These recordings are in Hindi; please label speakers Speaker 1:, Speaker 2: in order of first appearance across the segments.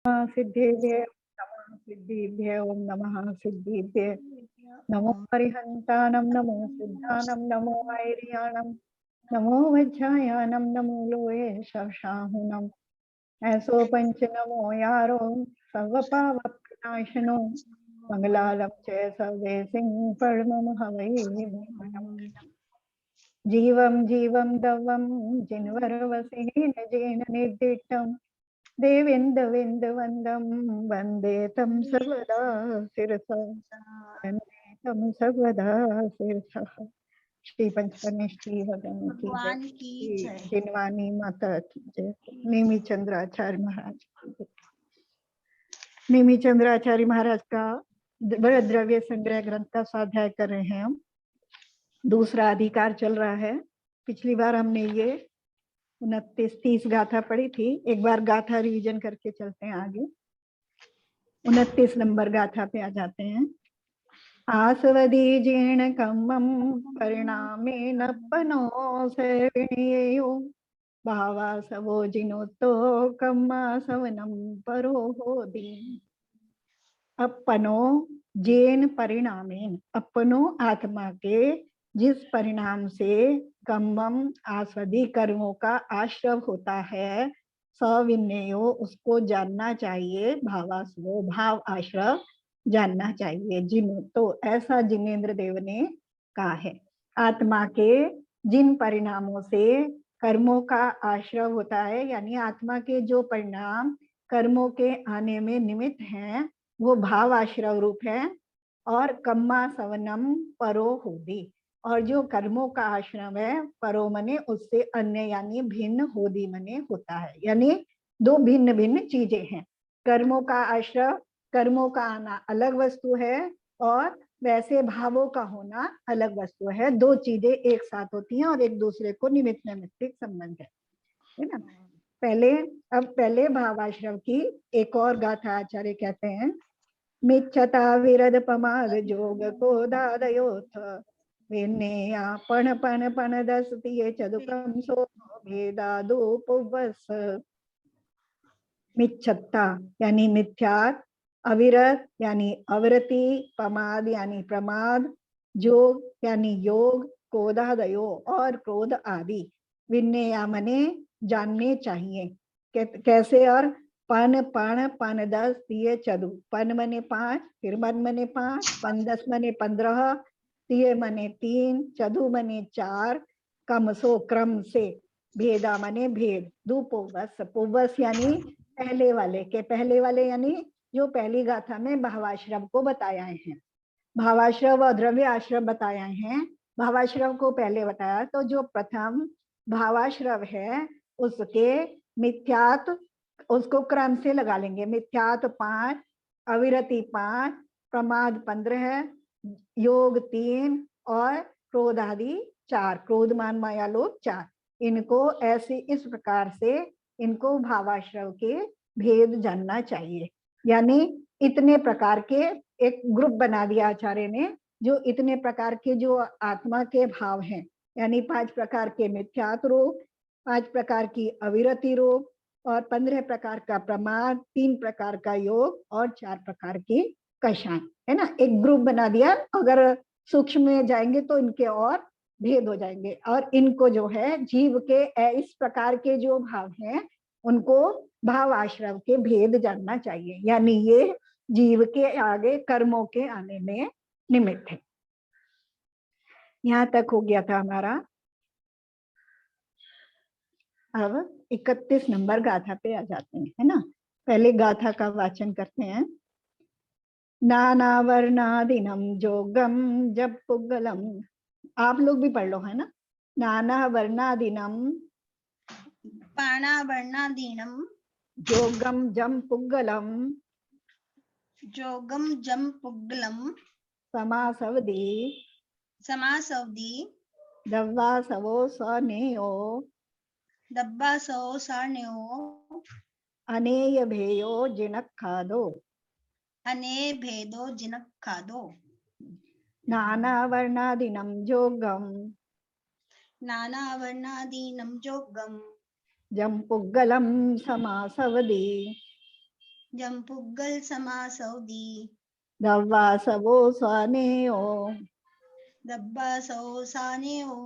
Speaker 1: सिद्धेभ्य नमः सिद्धिभ्य ओम नमः सिद्धिभ्य नमो हरिहंतानं नमो सिद्धानं नमो वैरियाणं नमो वज्रायानं नमो लोये शशाहुनं ऐसो पंच नमो यारो सर्वपावप्रणाशनो मंगलालं च सर्वे सिंह परमं हवै जीवं जीवं दवं जिन्वरवसेन जेन निर्दिष्टं देवेन्दवेन्दवन्दं वन्दे तं सर्वदा शिरसा वन्दे तं सर्वदा शिरसा। श्री पंचकन्याश्री भगवान की जय,
Speaker 2: भगवान की जय।
Speaker 1: जिनवानी माता की जय। नेमी चंद्राचार्य महाराज की जय। नेमी चंद्राचार्य महाराज का बृहद द्रव्य संग्रह ग्रंथ का स्वाध्याय कर रहे हैं हम। दूसरा अधिकार चल रहा है। पिछली बार हमने ये 29-30 गाथा पढ़ी थी। एक बार गाथा रिवीजन करके चलते हैं आगे। 29 नंबर गाथा पे आ जाते हैं। आसवदी जीर्ण कम्मं परिणामे नपनो से विणियो भावासवो जिनोतो कम्मा सवनम परो होदी। अपनो जेन परिणामेन, अपनो आत्मा के जिस परिणाम से कम्मम आस्वदी कर्मों का आश्रव होता है, सविन्यो उसको जानना चाहिए, भावास्वो भाव आश्रव जानना चाहिए। जिन तो ऐसा जिनेन्द्र देव ने कहा है। आत्मा के जिन परिणामों से कर्मों का आश्रव होता है, यानी आत्मा के जो परिणाम कर्मों के आने में निमित्त हैं, वो भाव आश्रव रूप है। और कम्मा सवनम परो होदी, और जो कर्मों का आश्रम है, परो मने उससे अन्य यानी भिन्न, होदी मने होता है। यानी दो भिन्न भिन्न चीजें हैं। कर्मों का आश्रव, कर्मों का आना अलग वस्तु है, और वैसे भावों का होना अलग वस्तु है। दो चीजें एक साथ होती हैं और एक दूसरे को निमित्त नैमित्तिक संबंध है ना। पहले भावाश्रव की एक और गाथा आचार्य कहते हैं। मिच्छता विरद पमाद जोग को दादयोथ विन्नेया पण पण पण दस्तिये चदुकम सो भेदादोपवस। मिच्छत्ता यानी मिथ्यात, अविरत यानी अविरति, पमाद यानी प्रमाद, जोग यानी योग, क्रोधादयो और क्रोध आदि। विन्नेया मने जानने चाहिए। कैसे? और पन पण पन 10 तिये चदु। पन मने 5, फिर मन मने 5, पन 10 मने 15, तिये मने 3, चदु मने 4, कम सो क्रम से, भेदा मने भेद, दुपोवस, पोवस यानी पहले वाले के, पहले वाले यानी जो पहली गाथा में भावाश्रव को बताया है। भावाश्रव और द्रव्य आश्रव बताया है। भावाश्रव को पहले बताया, तो जो प्रथम भावाश्रव है उसके मिथ्यात, उसको क्रम से लगा लेंगे। मिथ्यात 5, अविरति 5, प्रमाद 15, योग 3 और क्रोध आदि 4, क्रोध मान माया लोभ 4। इनको ऐसे इस प्रकार से इनको भावाश्रव के भेद जानना चाहिए। यानी इतने प्रकार के एक ग्रुप बना दिया आचार्य ने, जो इतने प्रकार के जो आत्मा के भाव हैं, यानी 5 प्रकार के मिथ्यात रूप, 5 प्रकार की अविरति रूप, और 15 प्रकार का प्रमाद, 3 प्रकार का योग और 4 प्रकार की कषाय, है ना। एक ग्रुप बना दिया। अगर सूक्ष्म में जाएंगे तो इनके और भेद हो जाएंगे। और इनको जो है जीव के इस प्रकार के जो भाव हैं, उनको भाव आश्रव के भेद जानना चाहिए। यानी ये जीव के आगे कर्मों के आने में निमित्त है। यहाँ तक हो गया था हमारा। अब 31 नंबर गाथा पे आ जाते हैं, है ना। पहले गाथा का वाचन करते हैं। नाना वर्णादिनम जोगम जब पुगलम। आप लोग भी पढ़ लो, है ना। नाना वर्णादिनम
Speaker 2: पाणा वर्णादीनम
Speaker 1: जोगम जम पुगलम
Speaker 2: जोगम जम पुगलम
Speaker 1: समासवदी
Speaker 2: समासवदी
Speaker 1: दव्वासवो सनेयो
Speaker 2: दब्बासो सार्ण्यो
Speaker 1: अनेय भेयो जिनक्खादो।
Speaker 2: अने भेदो जिनक्खादो।
Speaker 1: नाना वर्णादिनम जोगम
Speaker 2: नाना वर्णादीनम जोगम
Speaker 1: जम पुगलम समासवदी
Speaker 2: जम्पुग्गल समासौदी
Speaker 1: दव्वासवो स्वनेयो
Speaker 2: दब्बासौ सानेओ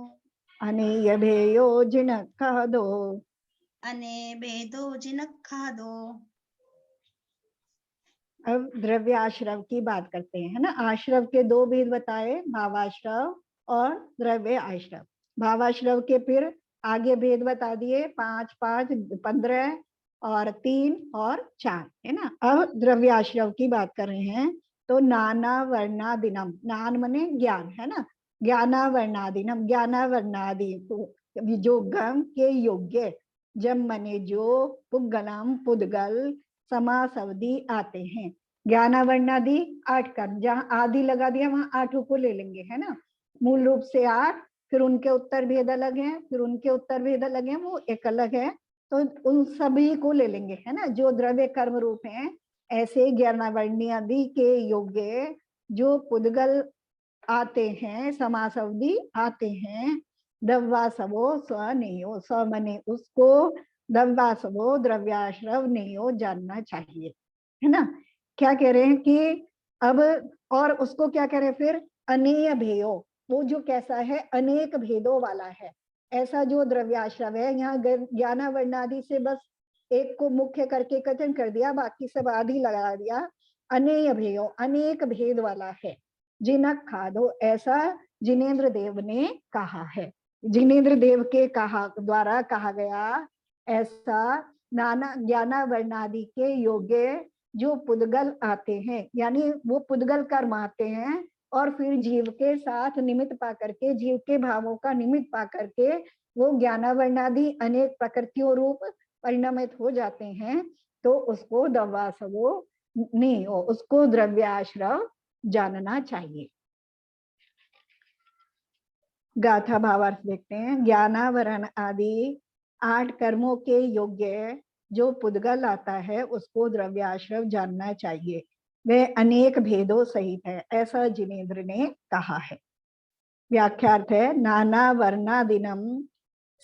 Speaker 1: अनेय भेयो जिनखादो।
Speaker 2: अने भेदो जिनखादो।
Speaker 1: अब द्रव्य आश्रव की बात करते हैं, है ना। आश्रव के दो भेद बताए, भावाश्रव और द्रव्य आश्रव। भावाश्रव के फिर आगे भेद बता दिए, 5 5 15 और 3 और 4, है ना। अब द्रव्य आश्रव की बात कर रहे हैं। तो नाना वर्णादिनम, नान मने ज्ञान, है ना। ज्ञाना वर्णादिनम, ज्ञाना वर्णादि जो गम के योग्य, जम मने जो, पुद्गलम पुद्गल, समास अवधि आते हैं। ज्ञानावर्णादि 8 कर्म, जहाँ आदि लगा दिया वहां 8 को ले लेंगे, है ना। मूल रूप से 8, फिर उनके उत्तर भेद अलग हैं, फिर उनके उत्तर भेद अलग हैं, वो एक अलग है। तो उन सभी को ले लेंगे, है ना, जो द्रव्य कर्म रूप हैं। ऐसे ज्ञानावर्णी आदि के योग्य जो पुद्गल आते हैं, समास अवधि आते हैं। दव्वासवो स्वनेयो, स्व मने उसको, दव्वासवो द्रव्याश्रव नेयो जानना चाहिए, है ना। क्या कह रहे हैं कि अब, और उसको क्या कह रहे हैं फिर, अनेय भेयो, वो जो कैसा है, अनेक भेदों वाला है, ऐसा जो द्रव्याश्रव है। यहाँ ज्ञानावर्णादि से बस एक को मुख्य करके कथन कर दिया, बाकी सब आदि लगा दिया। अनेय भेयो, अनेक भेद वाला है। जिनक खादो, ऐसा जिनेन्द्र देव ने कहा है, जिनेन्द्र देव के द्वारा कहा गया ऐसा नाना ज्ञानावर्णादि के योग्य जो पुद्गल आते हैं, यानी वो पुद्गल कर्म आते हैं और फिर जीव के साथ निमित्त पा करके, जीव के भावों का निमित्त पा करके वो ज्ञानावर्णादि अनेक प्रकृतियों रूप परिणमित हो जाते हैं। तो उसको दव्वासवो नहीं हो, उसको द्रव्याश्रव जानना चाहिए। गाथा भावार्थ देखते हैं। ज्ञानावरण आदि 8 कर्मों के योग्य जो पुद्गल आता है उसको द्रव्याश्रव जानना चाहिए, वह अनेक भेदों सहित है, ऐसा जिनेन्द्र ने कहा है। व्याख्यार्थ है, नाना वर्णादिनम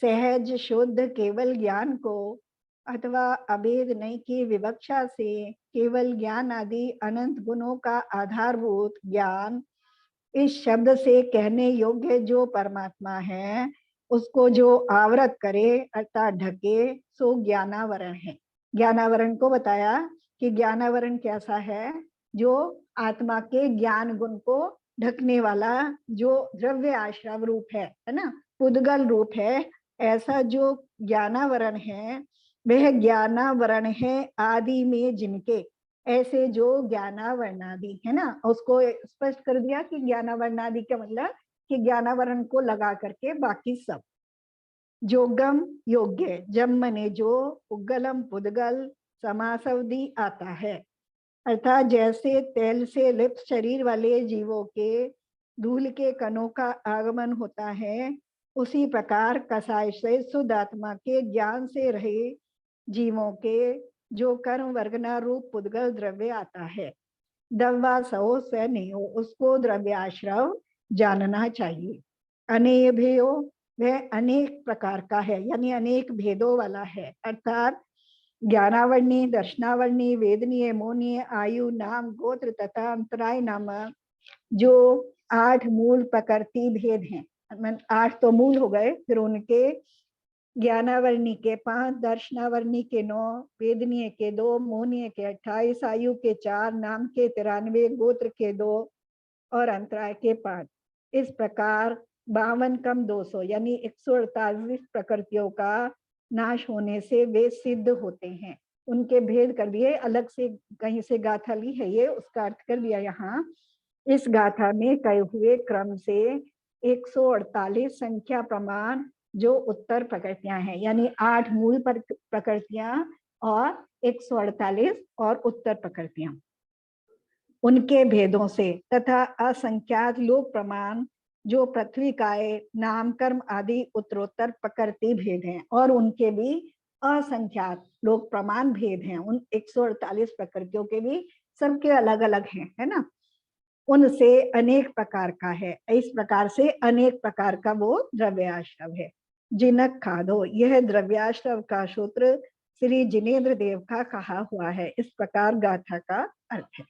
Speaker 1: सहज शुद्ध केवल ज्ञान को अथवा अभेद नहीं की विवक्षा से केवल ज्ञान आदि अनंत गुणों का आधारभूत ज्ञान, इस शब्द से कहने योग्य जो परमात्मा है उसको जो आवृत करे अर्थात ढके, सो ज्ञानावरण है। ज्ञानावरण को बताया कि ज्ञानावरण कैसा है, जो आत्मा के ज्ञान गुण को ढकने वाला जो द्रव्य आश्रव रूप है ना, पुद्गल रूप है, ऐसा जो ज्ञानावरण है वह ज्ञानावरण है आदि में जिनके, ऐसे जो ज्ञानावर्णादि है ना, उसको स्पष्ट कर दिया कि ज्ञानावर्णादि का मतलब कि ज्ञानावरण को लगा करके बाकी सब। जोगम योग्य, जम मने जो, पुद्गलम पुद्गल, समासवधि आता है, अर्थात जैसे तेल से लिप्त शरीर वाले जीवों के धूल के कणों का आगमन होता है, उसी प्रकार कसाय से शुद्ध आत्मा के ज्ञान से रहे जीवों के जो कर्म वर्गना रूप पुद्गल द्रव्य आता है। दव्वा सो से नहीं हो, उसको द्रव्याश्रव जानना चाहिए। अनेय भेयो, वह अनेक प्रकार का है, यानी अनेक भेदों वाला है, अर्थात ज्ञानावर्णी, दर्शनावर्णी, वेदनीय, मोनीय, आयु, नाम, गोत्र तथा अंतराय नामक जो 8 मूल प्रकृति भेद हैं। 8 तो मूल हो गए, फिर उनके ज्ञानावर्णी के 5, दर्शनावर्णी के 9, वेदनीय के 2, मोहनीय के 28, आयु के 4, नाम के 93, गोत्र के 2 और अंतराय के 5। इस प्रकार 52 कम 200 यानी 148 प्रकृतियों का नाश होने से वे सिद्ध होते हैं। उनके भेद कर दिए, अलग से कहीं से गाथा ली है ये, उसका अर्थ कर दिया यहाँ। इस गाथा में कहे हुए क्रम से 148 संख्या प्रमाण जो उत्तर प्रकृतियां हैं, यानी 8 मूल प्रकृतियां और 148 और उत्तर प्रकृतियां, उनके भेदों से तथा असंख्यात लोक प्रमाण जो पृथ्वी काय, नाम, कर्म आदि उत्तरोत्तर प्रकृति भेद हैं, और उनके भी असंख्यात लोक प्रमाण भेद हैं। उन 148 प्रकृतियों के भी सबके अलग अलग हैं, है ना। उनसे अनेक प्रकार का है, इस प्रकार से अनेक प्रकार का वो द्रव्याश्रव है। जिनक खादो, यह द्रव्याश्रव का सूत्र श्री जिनेन्द्र देव का कहा हुआ है। इस प्रकार गाथा का अर्थ है।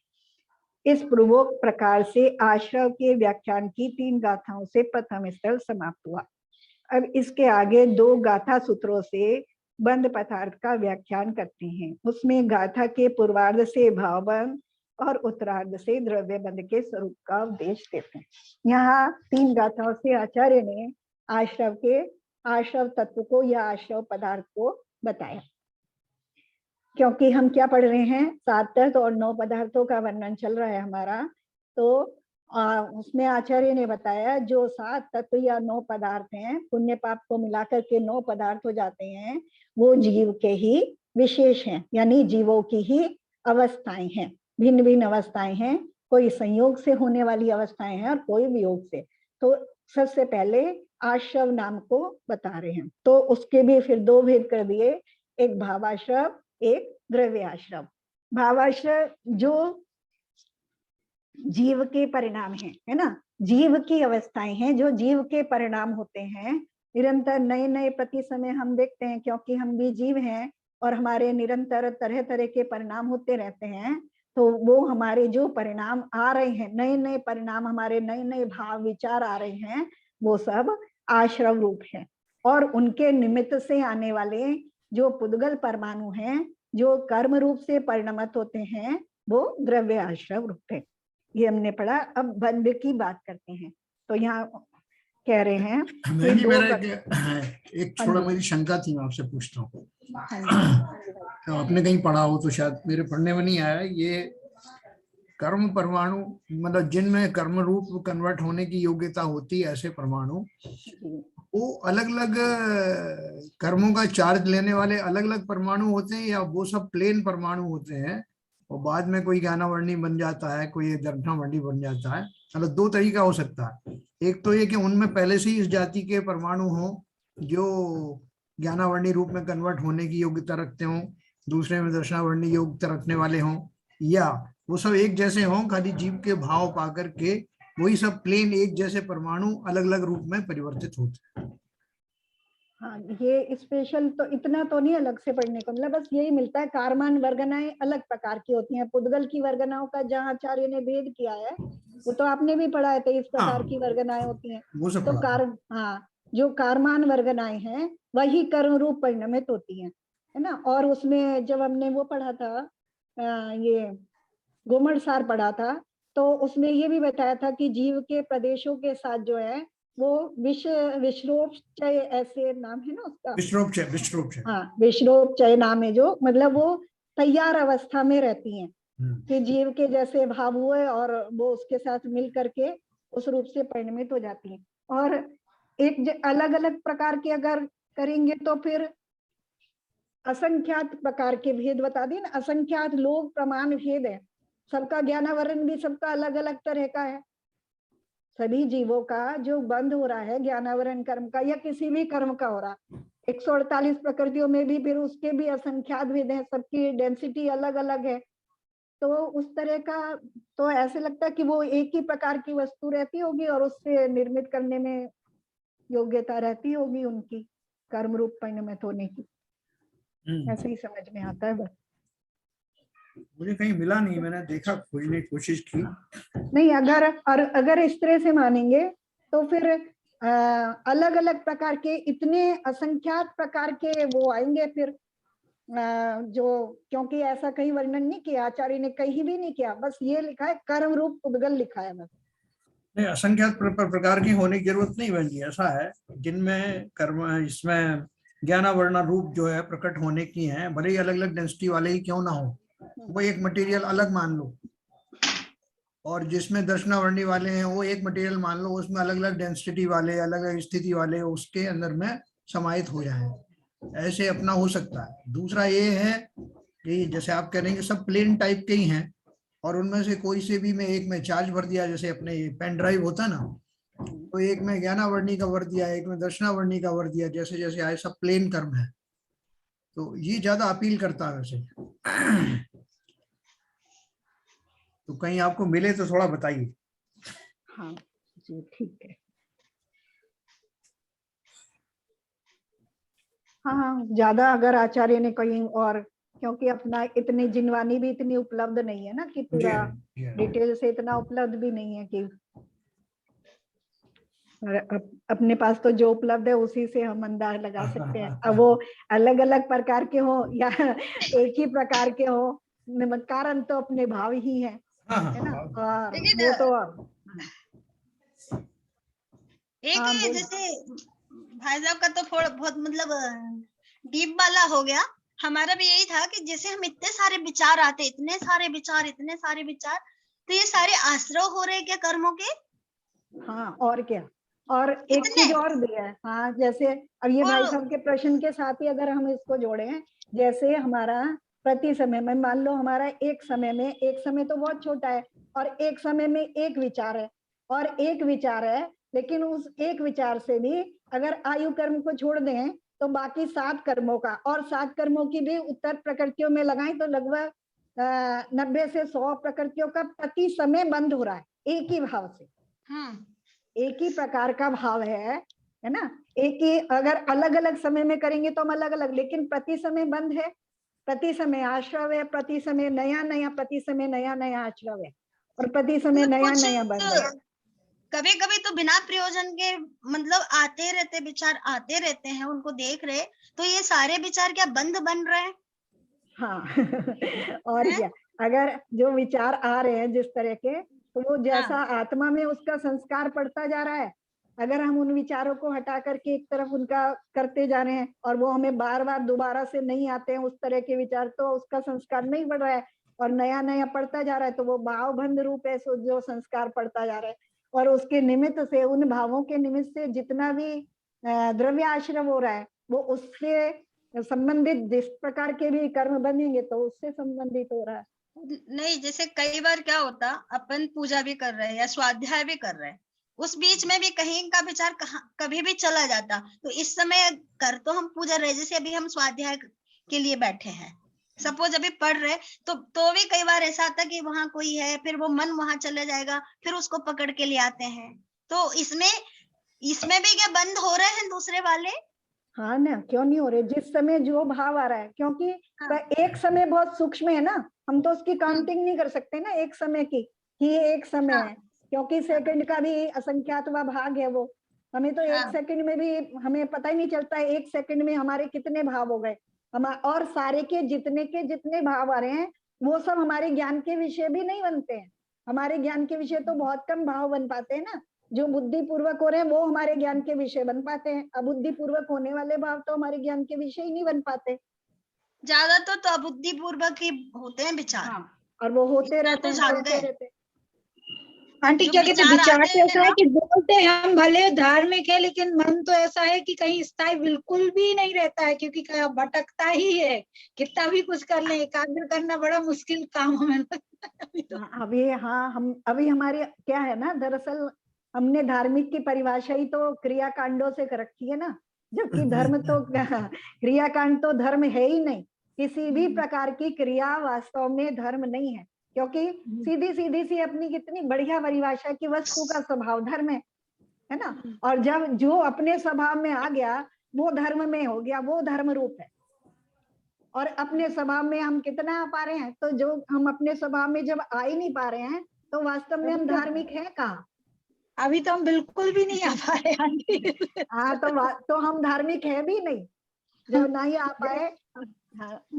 Speaker 1: इस पूर्वोक्त प्रकार से आश्रव के व्याख्यान की 3 गाथाओं से प्रथम स्थल समाप्त हुआ। अब इसके आगे 2 गाथा सूत्रों से बंध पदार्थ का व्याख्यान करते हैं। उसमें गाथा के पूर्वार्ध से भावबंध और उत्तरार्ध से द्रव्य बंध के स्वरूप का उपदेश देते हैं। यहाँ 3 गाथाओं से आचार्य ने आश्रव तत्व को या आश्रव पदार्थ को बताया। क्योंकि हम क्या पढ़ रहे हैं, 7 तत्व और 9 पदार्थों का वर्णन चल रहा है हमारा, तो उसमें आचार्य ने बताया जो 7 तत्व या 9 पदार्थ हैं, पुण्य पाप को मिलाकर के 9 पदार्थ हो जाते हैं, वो जीव के ही विशेष हैं, यानी जीवों की ही अवस्थाएं हैं, भिन्न भिन्न अवस्थाएं हैं। कोई संयोग से होने वाली अवस्थाएं हैं और कोई वियोग से। तो सबसे पहले आश्रव नाम को बता रहे हैं, तो उसके भी फिर 2 भेद कर दिए, एक भावाश्रव, एक द्रव्य आश्रव। भावाश्रव जो जीव के परिणाम है ना, जीव की अवस्थाएं हैं, जो जीव के परिणाम होते हैं। निरंतर नए नए प्रति समय हम देखते हैं, क्योंकि हम भी जीव हैं और हमारे निरंतर तरह तरह के परिणाम होते रहते हैं। तो वो हमारे जो परिणाम आ रहे हैं, नए नए परिणाम, हमारे नए नए भाव विचार आ रहे हैं, वो सब आश्रव रूप है। और उनके निमित्त से आने वाले जो पुद्गल परमाणु हैं, जो कर्म रूप से परिणमित होते हैं, वो द्रव्य आश्रव रूप है। ये हमने पढ़ा। अब बंध की बात करते हैं। तो यहाँ कह रहे हैं
Speaker 3: नहीं, मेरा एक थोड़ा मेरी शंका थी, मैं आपसे पूछता हूँ। तो आपने कहीं पढ़ा हो तो शायद, मेरे पढ़ने में नहीं आया, ये कर्म परमाणु मतलब जिनमें कर्म रूप कन्वर्ट होने की योग्यता होती है, ऐसे परमाणु वो अलग अलग कर्मों का चार्ज लेने वाले अलग अलग परमाणु होते हैं, या वो सब प्लेन परमाणु होते हैं और बाद में कोई ज्ञानावर्णी बन जाता है, कोई दर्शनावर्णी बन जाता है? मतलब 2 तरीका हो सकता है। एक तो ये कि उनमें पहले से ही इस जाति के परमाणु हों जो ज्ञानावर्णी रूप में कन्वर्ट होने की योग्यता रखते हों, दूसरे में दर्शनावर्णी योग्यता रखने वाले हों, या वो सब एक जैसे हों, खाली जीव के भाव पा करके वही सब प्लेन एक जैसे परमाणु अलग अलग रूप में परिवर्तित होते हैं।
Speaker 1: हाँ, ये स्पेशल तो इतना तो नहीं अलग से पढ़ने को, मतलब बस यही मिलता है। कारमान वर्गनाएं अलग प्रकार की होती हैं। पुद्गल की वर्गनाओं का जहाँ आचार्य ने भेद किया है, वो तो आपने भी पढ़ा है, 23 प्रकार की वर्गनाएं होती हैं। तो जो कारमान वर्गनाएं हैं वही कर्म रूप परिणमित होती हैं, है ना। और उसमें जब हमने वो पढ़ा था, ये गोमड़ सार पढ़ा था, तो उसमें ये भी बताया था कि जीव के प्रदेशों के साथ जो है वो विश्रोपचय, ऐसे नाम है ना उसका,
Speaker 3: विश्रोपचय।
Speaker 1: हाँ, विश्रोपचय नाम है, जो मतलब वो तैयार अवस्था में रहती हैं कि जीव के जैसे भाव हुए और वो उसके साथ मिल करके उस रूप से परिणमित हो जाती हैं। और एक अलग अलग प्रकार के अगर करेंगे तो फिर असंख्यात प्रकार के भेद बता दिए ना। असंख्यात लोग प्रमाण भेद है, सबका ज्ञानावरण भी सबका अलग अलग तरह का है। सभी जीवों का जो बंध हो रहा है ज्ञानावरण कर्म का या किसी भी कर्म का हो रहा, 148 प्रकृतियों में भी फिर उसके भी असंख्यात भेद है, सबकी डेंसिटी अलग अलग है। तो उस तरह का तो ऐसे लगता है कि वो एक ही प्रकार की वस्तु रहती होगी और उससे निर्मित करने में योग्यता रहती होगी उनकी, कर्म रूप परिणमित होने की। ऐसे ही समझ में आता है। बस
Speaker 3: मुझे कहीं मिला नहीं, मैंने देखा, खोजने की कोशिश की
Speaker 1: नहीं। अगर इस तरह से मानेंगे तो फिर अलग अलग प्रकार के इतने असंख्यात प्रकार के वो आएंगे फिर, जो, क्योंकि ऐसा कहीं वर्णन नहीं किया आचार्य ने, कहीं भी नहीं किया, बस ये लिखा है कर्म रूप पुद्गल लिखा है बस।
Speaker 3: नहीं, असंख्यात प्रकार की होने की जरूरत नहीं बनी। ऐसा है जिनमें कर्म, इसमें ज्ञानावरण रूप जो है प्रकट होने की है, भले ही अलग अलग डेंसिटी वाले ही क्यों ना हो, वो एक मटेरियल अलग मान लो, और जिसमें दर्शनावर्णी वाले हैं वो एक मटेरियल मान लो, उसमें अलग अलग डेंसिटी वाले, अलग अलग स्थिति वाले उसके अंदर में समाहित हो जाए, ऐसे अपना हो सकता है। दूसरा ये है कि जैसे आप कह रहे हैं कि सब प्लेन टाइप के ही हैं और उनमें से कोई से भी मैं एक में चार्ज भर दिया, जैसे अपने पेन ड्राइव होता है ना, तो एक में ज्ञानावर्णी का भर दिया, एक में दर्शनावर्णी का भर दिया, जैसे जैसे आए, सब प्लेन कर्म है। तो ये ज्यादा अपील करता है वैसे। तो कहीं आपको मिले तो थोड़ा बताइए।
Speaker 1: हाँ जी, ठीक है। हाँ, ज्यादा अगर आचार्य ने कहीं और, क्योंकि अपना इतनी जिनवानी भी इतनी उपलब्ध नहीं है ना कि पूरा डिटेल से इतना उपलब्ध भी नहीं है कि, और अपने पास तो जो उपलब्ध है उसी से हम अंदाज लगा सकते हैं। अब वो अलग अलग प्रकार के हो या एक ही प्रकार के हो, कारण तो अपने भाव ही है ना। और
Speaker 2: लेकिन
Speaker 1: वो तो
Speaker 2: एक
Speaker 1: हाँ,
Speaker 2: है,
Speaker 1: बोलो।
Speaker 2: जैसे भाई साहब का तो थोड़ा बहुत मतलब डीप वाला हो गया। हमारा भी यही था कि जैसे हम इतने सारे विचार आते, इतने सारे विचार, तो ये सारे आश्रय हो रहे क्या कर्मों के?
Speaker 1: हाँ, और क्या। और एक
Speaker 2: कितने?
Speaker 1: चीज और भी है, हाँ, जैसे अब ये भाई
Speaker 2: और
Speaker 1: साहब के प्रश्न के साथ ही अगर हम इसको जोड़े, जैसे हमारा प्रति समय में, मान लो हमारा एक समय तो बहुत छोटा है, और एक समय में एक विचार है, और एक विचार है, लेकिन उस एक विचार से भी अगर आयु कर्म को छोड़ दें तो बाकी 7 कर्मों का, और 7 कर्मों की भी उत्तर प्रकृतियों में लगाएं तो लगभग 90 से 100 प्रकृतियों का प्रति समय बंद हो रहा है, एक ही भाव से। एक ही प्रकार का भाव है ना। एक ही, अगर अलग अलग समय में करेंगे तो हम अलग अलग, लेकिन प्रति समय बंद है, प्रति समय आश्रव है, प्रति समय नया नया, प्रति समय नया नया आश्रव है, और प्रति समय
Speaker 2: मतलब
Speaker 1: नया
Speaker 2: कुछ
Speaker 1: नया बंद है।
Speaker 2: कभी कभी तो बिना प्रयोजन के मतलब आते रहते विचार, आते रहते हैं, उनको देख रहे, तो ये सारे विचार क्या बंद बन रहे हैं?
Speaker 1: हाँ और क्या, अगर जो विचार आ रहे हैं जिस तरह के, तो वो जैसा आत्मा में उसका संस्कार पड़ता जा रहा है, अगर हम उन विचारों को हटा करके एक तरफ उनका करते जा रहे हैं, और वो हमें बार बार दोबारा से नहीं आते हैं उस तरह के विचार, तो उसका संस्कार नहीं बढ़ रहा है, और नया नया पड़ता जा रहा है, तो वो भावबंध रूप है जो संस्कार पड़ता जा रहा है। और उसके निमित्त से, उन भावों के निमित्त से जितना भी द्रव्य आश्रम हो रहा है, वो उससे संबंधित जिस प्रकार के भी कर्म बनेंगे तो उससे संबंधित हो रहा है।
Speaker 2: नहीं, जैसे कई बार क्या होता, अपन पूजा भी कर रहे हैं या स्वाध्याय भी कर रहे हैं, उस बीच में भी कहीं का विचार कभी भी चला जाता, तो इस समय कर तो हम पूजा रहे, जैसे अभी हम स्वाध्याय के लिए बैठे हैं, सपोज अभी पढ़ रहे, तो भी कई बार ऐसा आता कि वहां कोई है, फिर वो मन वहां चले जाएगा, फिर उसको पकड़ के ले आते हैं। तो इसमें भी क्या बंद हो रहे हैं दूसरे वाले?
Speaker 1: हाँ ना, क्यों नहीं हो रहे, जिस समय जो भाव आ रहा है, क्योंकि एक समय बहुत सूक्ष्म है ना, हम तो उसकी काउंटिंग नहीं कर सकते ना एक समय की, कि ये एक समय है, क्योंकि सेकंड का भी असंख्यातवा भाग है वो, हमें तो एक सेकंड में भी हमें पता ही नहीं चलता है एक सेकंड में हमारे कितने भाव हो गए। और सारे के जितने भाव आ रहे हैं वो सब हमारे ज्ञान के विषय भी नहीं बनते हैं, हमारे ज्ञान के विषय तो बहुत कम भाव बन पाते हैं ना, जो बुद्धि पूर्वक हो रहे हैं वो हमारे ज्ञान के विषय बन पाते हैं, अबुद्धि पूर्वक होने वाले भाव तो हमारे ज्ञान के विषय ही नहीं बन पाते।
Speaker 2: ज्यादा तो अबुद्धि पूर्वक ही होते हैं विचार।
Speaker 1: हाँ, और वो होते रहते हैं,
Speaker 2: जानते हैं
Speaker 4: आंटी, क्या कहते हैं, विचार तो ऐसा है कि बोलते हैं हम भले धार्मिक है, लेकिन मन तो ऐसा है कि कहीं स्थायी बिल्कुल भी नहीं रहता है, क्योंकि भटकता ही है, कितना भी कुछ कर ले, एकाग्र करना बड़ा मुश्किल काम हमें लगता है।
Speaker 1: अभी हाँ, हम अभी हमारी क्या है ना, दरअसल हमने धार्मिक की परिभाषा ही तो क्रियाकांडों से कर रखी है ना, जबकि धर्म तो क्रियाकांड तो धर्म है ही नहीं, किसी भी प्रकार की क्रिया वास्तव में धर्म नहीं है, क्योंकि सीधी सीधी सी अपनी कितनी बढ़िया परिभाषा की वस्तु का स्वभाव धर्म है ना, और जब जो अपने स्वभाव में आ गया वो धर्म में हो गया, वो धर्म रूप है। और अपने स्वभाव में हम कितना आ पा रहे हैं, तो जो हम अपने स्वभाव में जब आ ही नहीं पा रहे हैं तो वास्तव में हम धार्मिक है कहाँ?
Speaker 4: अभी तो हम बिल्कुल भी नहीं आ पाए आंटी।
Speaker 1: हाँ, तो हम धार्मिक है भी नहीं, जब नहीं आ पाए।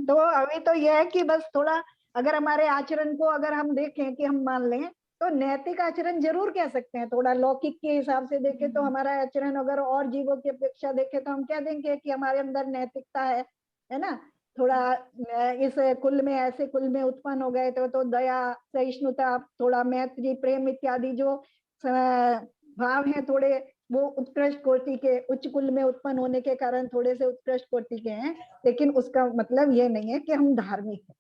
Speaker 1: तो अभी तो यह है कि बस थोड़ा, अगर हमारे आचरण को अगर हम देखें कि हम मान लें तो नैतिक आचरण जरूर कह सकते हैं, थोड़ा लौकिक के हिसाब से देखें तो हमारा आचरण अगर और जीवों की अपेक्षा देखें तो हम कह देंगे कि हमारे अंदर नैतिकता है ना, थोड़ा इस कुल में, ऐसे कुल में उत्पन्न हो गए तो दया, सहिष्णुता, थोड़ा मैत्री, प्रेम इत्यादि जो भाव हैं थोड़े वो उत्कृष्ट कोटि के, उच्च कुल में उत्पन्न होने के कारण थोड़े से उत्कृष्ट कोटि के हैं, लेकिन उसका मतलब ये नहीं है कि हम धार्मिक हैं।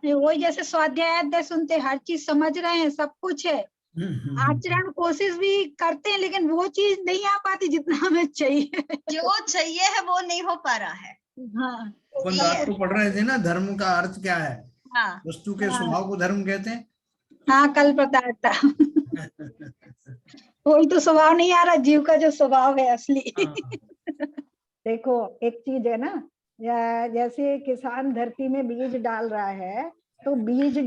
Speaker 4: वही जैसे स्वाध्याय सुनते, हर चीज समझ रहे हैं, सब कुछ है, आचरण कोशिश भी करते हैं, लेकिन वो चीज नहीं आ पाती जितना हमें चाहिए,
Speaker 2: जो चाहिए है वो नहीं हो पा रहा है।
Speaker 4: हाँ,
Speaker 3: अपन रात को पढ़ रहे थे ना, धर्म का अर्थ क्या है,
Speaker 2: हाँ,
Speaker 3: वस्तु के स्वभाव को धर्म कहते हैं।
Speaker 4: हाँ, कल बताया था। वही तो स्वभाव नहीं आ रहा, जीव का जो स्वभाव है असली।
Speaker 1: देखो एक चीज है ना, जैसे किसान धरती में बीज डाल रहा है, तो बीज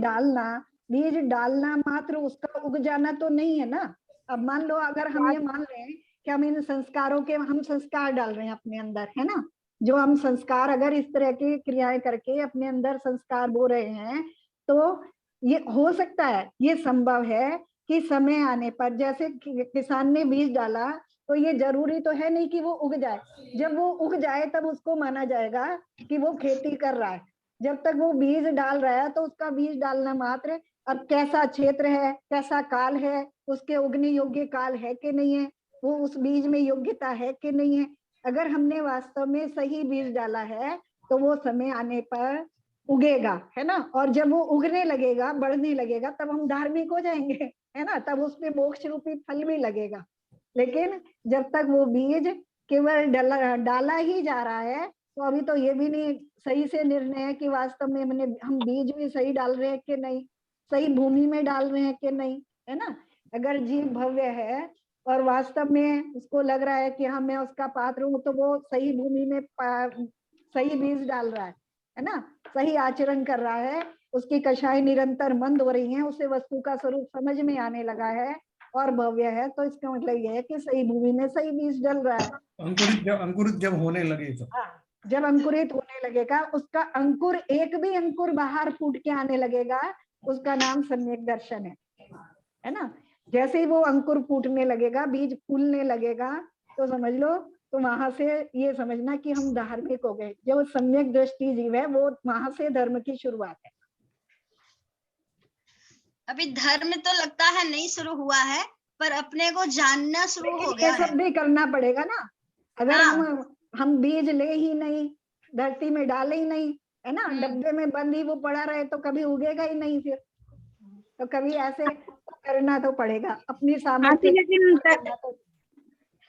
Speaker 1: डालना मात्र उसका उग जाना तो नहीं है ना। अब मान लो अगर हम ये मान रहे हैं कि हम इन संस्कारों के हम संस्कार डाल रहे हैं अपने अंदर, है ना, जो हम संस्कार अगर इस तरह की क्रियाएं करके अपने अंदर संस्कार बो रहे हैं, तो ये हो सकता है, ये संभव है कि समय आने पर, जैसे किसान ने बीज डाला, तो ये जरूरी तो है नहीं कि वो उग जाए। जब वो उग जाए तब उसको माना जाएगा कि वो खेती कर रहा है। जब तक वो बीज डाल रहा है तो उसका बीज डालना मात्र। अब कैसा क्षेत्र है, कैसा काल है, उसके उगने योग्य काल है कि नहीं है, वो उस बीज में योग्यता है कि नहीं है। अगर हमने वास्तव में सही बीज डाला है तो वो समय आने पर उगेगा, है ना। और जब वो उगने लगेगा, बढ़ने लगेगा, तब हम धार्मिक हो जाएंगे, है ना, तब उसमें मोक्ष रूपी फल भी लगेगा। लेकिन जब तक वो बीज केवल डाला ही जा रहा है, तो अभी तो ये भी नहीं सही से निर्णय है कि वास्तव में हम बीज भी सही डाल रहे हैं कि नहीं, सही भूमि में डाल रहे हैं कि नहीं, है ना। अगर जीव भव्य है और वास्तव में उसको लग रहा है कि हाँ मैं उसका पात्र हूँ, तो वो सही भूमि में सही बीज डाल रहा है ना, सही आचरण कर रहा है, उसकी कषाय निरंतर मंद हो रही है, उसे वस्तु का स्वरूप समझ में आने लगा है और भव्य है, तो इसका मतलब यह है कि सही भूमि में सही बीज डल रहा है।
Speaker 3: अंकुरित जब होने लगे तो
Speaker 1: जब अंकुरित होने लगेगा, उसका अंकुर, एक भी अंकुर बाहर फूट के आने लगेगा, उसका नाम सम्यक दर्शन है ना। जैसे ही वो अंकुर फूटने लगेगा, बीज फूलने लगेगा, तो समझ लो, तो वहां से ये समझना कि हम धार्मिक हो गए। जो सम्यक दृष्टि जीव है, वो वहां से धर्म की शुरुआत है।
Speaker 2: अभी धर्म तो लगता है नहीं शुरू हुआ है, पर अपने को जानना शुरू हो
Speaker 1: ये
Speaker 2: गया
Speaker 1: सब
Speaker 2: है।
Speaker 1: भी करना पड़ेगा ना। अगर
Speaker 2: हाँ।
Speaker 1: हम बीज ले ही नहीं, धरती में डाले ही नहीं, है ना, डब्बे में बंद ही वो पड़ा रहे, तो कभी उगेगा ही नहीं। फिर तो कभी ऐसे करना तो पड़ेगा, अपनी सामर्थ्य
Speaker 4: लेकिन
Speaker 1: करना तो।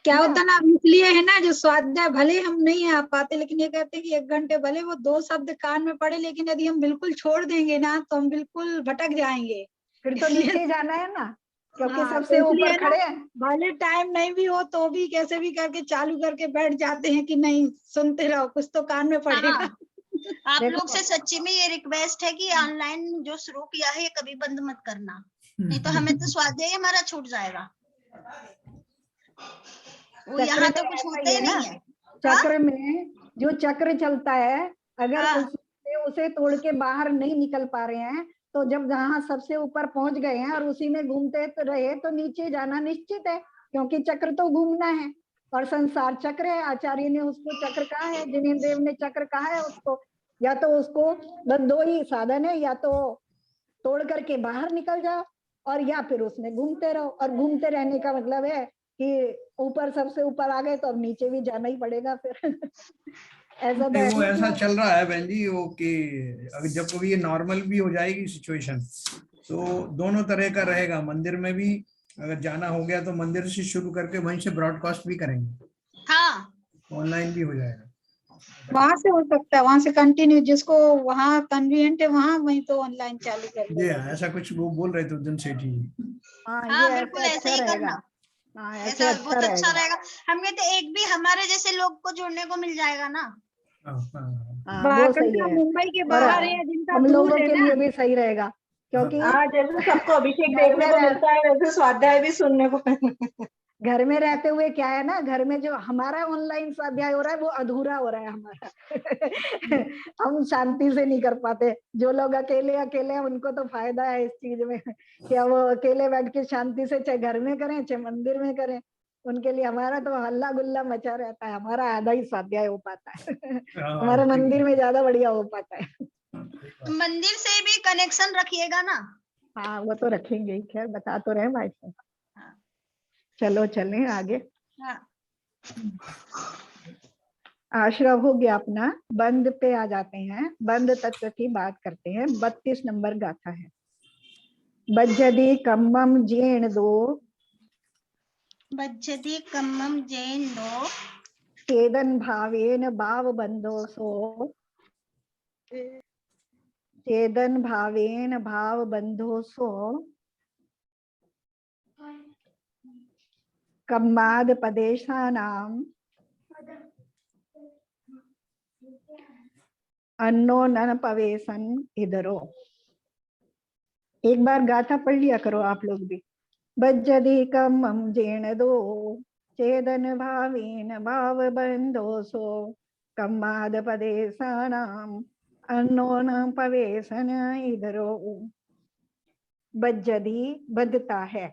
Speaker 4: क्या होता ना, इसलिए है ना, जो स्वाध्याय भले हम नहीं आ पाते, लेकिन ये कहते हैं कि 1 घंटे भले वो 2 शब्द कान में पड़े, लेकिन यदि हम बिल्कुल छोड़ देंगे ना, तो हम बिल्कुल भटक जाएंगे।
Speaker 1: फिर तो नीचे जाना है ना, क्योंकि
Speaker 4: हाँ,
Speaker 1: सबसे
Speaker 4: तो इसलिए
Speaker 1: ऊपर
Speaker 4: ना,
Speaker 1: खड़े हैं।
Speaker 4: भले टाइम नहीं भी हो तो भी कैसे भी करके चालू करके बैठ जाते हैं कि नहीं, सुनते रहो, कुछ तो कान में पड़ेगा।
Speaker 2: हाँ, आप
Speaker 1: देखो,
Speaker 2: लोग से सच्ची में ये रिक्वेस्ट है कि ऑनलाइन जो शुरू किया है ये कभी बंद मत करना, नहीं तो हमें तो स्वाध्याय हमारा छूट जाएगा। वो यहाँ तो कुछ होता ही नहीं है।
Speaker 1: चक्र में जो चक्र चलता है, अगर
Speaker 2: हाँ।
Speaker 1: उसे तोड़ के बाहर नहीं निकल पा रहे हैं, तो जब जहाँ सबसे ऊपर पहुंच गए हैं और उसी में घूमते रहे, तो नीचे जाना निश्चित है, क्योंकि चक्र तो घूमना है और संसार चक्र है। आचार्य ने उसको चक्र कहा है, जिनेन्द्र देव ने चक्र कहा है उसको। या तो उसको बस 2 ही साधन है, या तो तोड़ करके बाहर निकल जाओ, और या फिर उसमें घूमते रहो। और घूमते रहने का मतलब है कि ऊपर, सबसे ऊपर आ गए तो अब नीचे भी जाना ही पड़ेगा फिर। ऐसा तो
Speaker 3: नहीं, वो
Speaker 1: है
Speaker 3: ऐसा
Speaker 1: नहीं।
Speaker 3: चल रहा है बहन जी, वो कि अगर जब कभी ये नॉर्मल भी हो जाएगी सिचुएशन, तो दोनों तरह का रहेगा। मंदिर में भी अगर जाना हो गया तो मंदिर से शुरू करके वहीं से ब्रॉडकास्ट भी करेंगे,
Speaker 2: हाँ,
Speaker 3: ऑनलाइन भी हो जाएगा।
Speaker 4: वहां से हो सकता है, वहां से कंटिन्यू, जिसको वहां कन्वीनियंट है वहां, वहीं तो ऑनलाइन चालू कर
Speaker 3: जी
Speaker 4: लेगा।
Speaker 3: हाँ, ऐसा कुछ वो बोल रहे थे उस दिन सेठ ही।
Speaker 1: हाँ, ये
Speaker 2: हाँ, बिल्कुल
Speaker 1: ऐसे
Speaker 2: ऐसे
Speaker 1: अच्छा
Speaker 2: ही
Speaker 1: रहेगा।
Speaker 2: करना।
Speaker 1: हाँ, ऐसे
Speaker 2: ऐसा
Speaker 1: अच्छा
Speaker 2: बहुत अच्छा
Speaker 1: रहेगा।
Speaker 2: रहेगा। हम कहते एक भी हमारे जैसे लोग को जुड़ने को मिल जाएगा ना।
Speaker 3: हाँ हाँ
Speaker 1: हाँ, वो सही
Speaker 4: कल्पना
Speaker 1: है।
Speaker 4: मुंबई के
Speaker 1: और
Speaker 4: बाहर है, जिनका
Speaker 1: हम
Speaker 4: दूर
Speaker 1: लोगों
Speaker 4: है
Speaker 1: के
Speaker 4: ना।
Speaker 1: लिए भी सही रहेगा, क्योंकि
Speaker 3: हाँ।
Speaker 5: जैसे सबको अभिषेक
Speaker 1: घर
Speaker 5: देखने
Speaker 1: में
Speaker 5: को मिलता है, वैसे स्वाध्याय भी सुनने को
Speaker 1: घर में रहते हुए क्या है ना, घर में जो हमारा ऑनलाइन स्वाध्याय हो रहा है वो अधूरा हो रहा है हमारा। हम शांति से नहीं कर पाते। जो लोग अकेले अकेले हैं, उनको तो फायदा है इस चीज में कि वो अकेले बैठ के शांति से चाहे घर में करें चाहे मंदिर में करें। उनके लिए हमारा तो हल्ला गुल्ला मचा रहता है, हमारा आधा ही स्वाध्याय हो पाता है। हमारे मंदिर में ज्यादा बढ़िया हो पाता है।
Speaker 2: तो मंदिर से भी कनेक्शन रखिएगा ना।
Speaker 1: हाँ, वो तो रखेंगे ही, खैर बता तो रहे भाई साहब।
Speaker 2: हाँ।
Speaker 1: चलो चलें आगे।
Speaker 2: हाँ।
Speaker 1: आश्रव हो गया अपना, बंद पे आ जाते हैं। बंद तत्व की बात करते हैं। 32 नंबर गाथा है। बज्जदी कम्मम जेण दो,
Speaker 2: बज्जति कम्मम जैन दो,
Speaker 1: चेदन भावेन भाव बंधो सो, चेदन भावेन भाव बंधो सो, कम्माद पदेशानाम अन्नो नन पवेशन इधरो। एक बार गाथा पढ़ लिया करो आप लोग भी। बज्जधिकम जेण दो चेदन भावेन भाव बंधोसो कम्माद पदेशानाम अन्नो न पवेशन इधरो। बज्जदी बंधता है।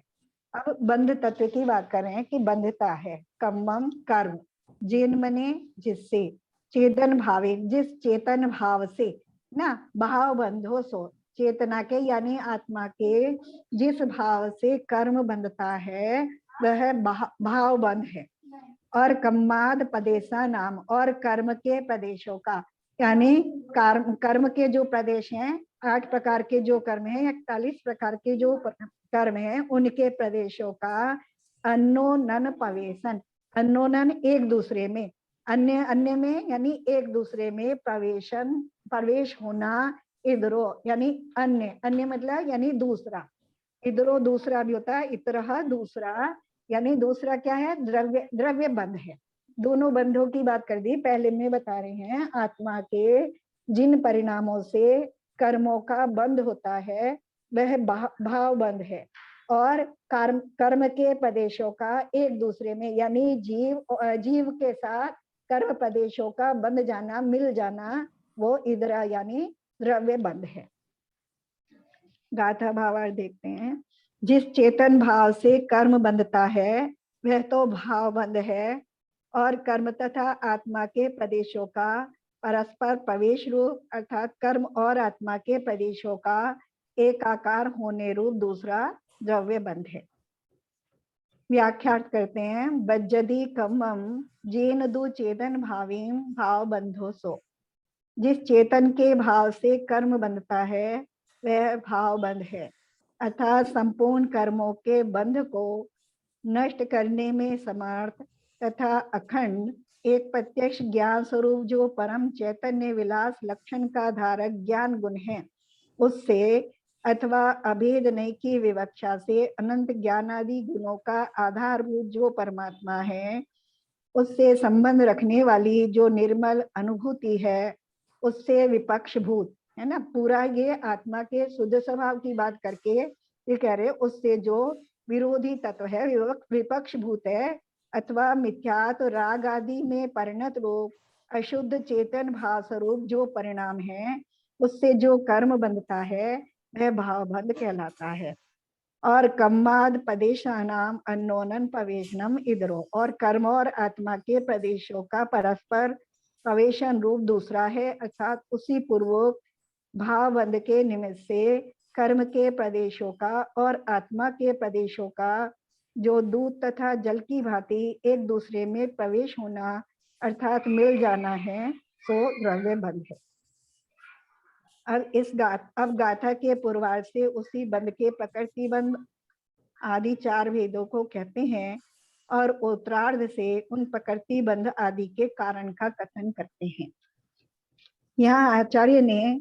Speaker 1: अब बंध तत्व की बात कर रहे हैं कि बंधता है। कम्मम कर्म, जेन मने जिससे, चेतन भावे जिस चेतन भाव से ना, भाव बंधो सो चेतना के यानी आत्मा के जिस भाव से कर्म बंधता है वह भाव बंध है। और कम्माद प्रदेशा नाम, और कर्म के प्रदेशों का यानी कर्म के जो प्रदेश हैं, 8 प्रकार के जो कर्म हैं, 41 प्रकार के जो कर्म हैं, उनके प्रदेशों का अन्योनन प्रवेशन, अन्योनन एक दूसरे में, अन्य अन्य में यानी एक दूसरे में प्रवेश होना, इधरो यानी अन्य, अन्य मतलब यानी दूसरा, इधरो दूसरा भी होता है, इतरह दूसरा, यानी दूसरा क्या है, द्रव्य बंध है। दोनों बंधों की बात कर दी। पहले में बता रहे हैं आत्मा के जिन परिणामों से कर्मों का बंध होता है वह भाव बंध है, और कर्म के प्रदेशों का एक दूसरे में यानी जीव के साथ कर्म प्रदेशों का बंध जाना, मिल जाना, वो इधरा यानी द्रव्य बंध है। गाथा भावार्थ देखते हैं। जिस चेतन भाव से कर्म बंधता है वह तो भाव बंध है, और कर्म तथा आत्मा के प्रदेशों का परस्पर प्रवेश रूप अर्थात कर्म और आत्मा के प्रदेशों का एकाकार होने रूप दूसरा द्रव्य बंध है। व्याख्यात करते हैं। बज्जदी कम्मम जेन दु चेतन भावीम भाव बंधो सो। जिस चेतन के भाव से कर्म बंधता है वह भाव बंध है, अर्थात संपूर्ण कर्मों के बंध को नष्ट करने में समर्थ तथा अखंड एक प्रत्यक्ष ज्ञान स्वरूप जो परम चैतन्य विलास लक्षण का धारक ज्ञान गुण है, उससे अथवा अभेद नहीं की विवक्षा से अनंत ज्ञान आदि गुणों का आधारभूत जो परमात्मा है, उससे संबंध रखने वाली जो निर्मल अनुभूति है, उससे विपक्ष भूत है ना, पूरा ये आत्मा के शुद्ध स्वभाव की बात करके ये कह रहे, उससे जो विरोधी तत्व है, विपक्ष भूत है, अथवा मिथ्यात्व राग आदि में परिणत रूप अशुद्ध चेतन भाव स्वरूप जो परिणाम है, उससे जो कर्म बंधता है वह भाव बंध कहलाता है। और कम्माद प्रदेशानाम अन्योनन प्रवेशनम इधरो, और कर्म और आत्मा के प्रदेशों का परस्पर प्रवेशन रूप दूसरा है, अर्थात उसी पूर्वक भाव बंध के निमित्त से कर्म के प्रदेशों का और आत्मा के प्रदेशों का जो दूध तथा जल की भांति एक दूसरे में प्रवेश होना अर्थात मिल जाना है, सो द्रव्य बंध है। अब गाथा के पूर्वार्ध से उसी बंध के प्रकृति बंध आदि 4 भेदों को कहते हैं, और उत्तरार्ध से उन प्रकृति बंध आदि के कारण का कथन करते हैं। यहाँ आचार्य ने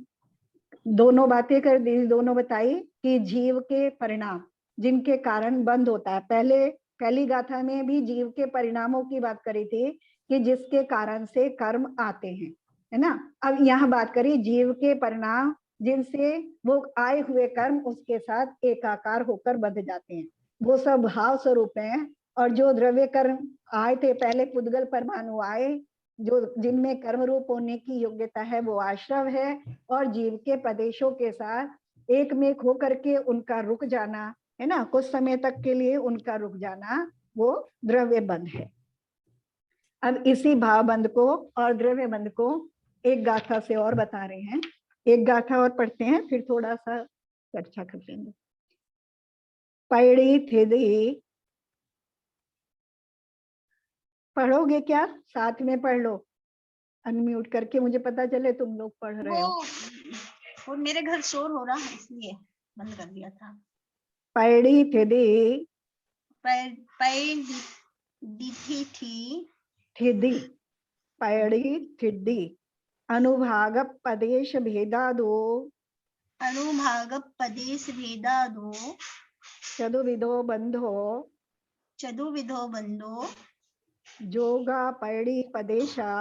Speaker 1: दोनों बातें कर दी, दोनों बताई कि जीव के परिणाम जिनके कारण बंद होता है। पहली गाथा में भी जीव के परिणामों की बात करी थी कि जिसके कारण से कर्म आते हैं, है ना। अब यहाँ बात करी जीव के परिणाम जिनसे वो आए हुए कर्म उसके साथ एकाकार होकर बंध जाते हैं, वो सब भाव स्वरूप हैं। और जो द्रव्य कर्म आए थे पहले, पुद्गल परमाणु आए जो जिनमें कर्म रूप होने की योग्यता है, वो आश्रव है, और जीव के प्रदेशों के साथ एक में खो करके उनका रुक जाना, है ना, कुछ समय तक के लिए उनका रुक जाना, वो द्रव्य बंध है। अब इसी भाव बंध को और द्रव्य बंध को एक गाथा से और बता रहे हैं। एक गाथा और पढ़ते हैं, फिर थोड़ा सा चर्चा कर लेंगे। पैड़ी थिदी, पढ़ोगे क्या? साथ में पढ़ लो, अनम्यूट करके, मुझे पता चले तुम लोग पढ़ रहे हो।
Speaker 2: वो मेरे घर शोर हो रहा है इसलिए बंद कर दिया था।
Speaker 1: पैड़ी थिदी, थिदी, पैड़ी थिदी, अनुभाग प्रदेश भेदादो,
Speaker 2: अनुभाग प्रदेश भेदादो,
Speaker 1: चतुर्विधो बंधो,
Speaker 2: चतुर्विधो बंधो,
Speaker 1: जोगा पैड़ी प्रदेशा,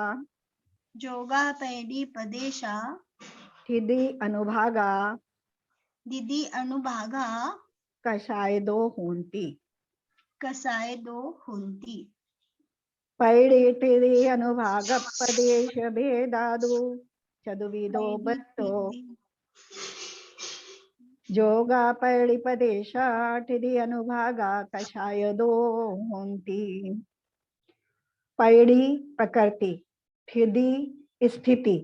Speaker 2: जोगा पैडी पदेशा
Speaker 1: ठिदी अनुभागा
Speaker 2: दिदी अनुभागा
Speaker 1: कषायदो होंती
Speaker 2: कसाय दो हुंती
Speaker 1: पैड़ी ठिदी अनुभाग पदेश भेदादु चतुर्विधो बद्धो जोगा पैड़ी पदेशा ठिदी अनुभागा कषायदो होंती। पैड़ी प्रकृति, ठिदी स्थिति,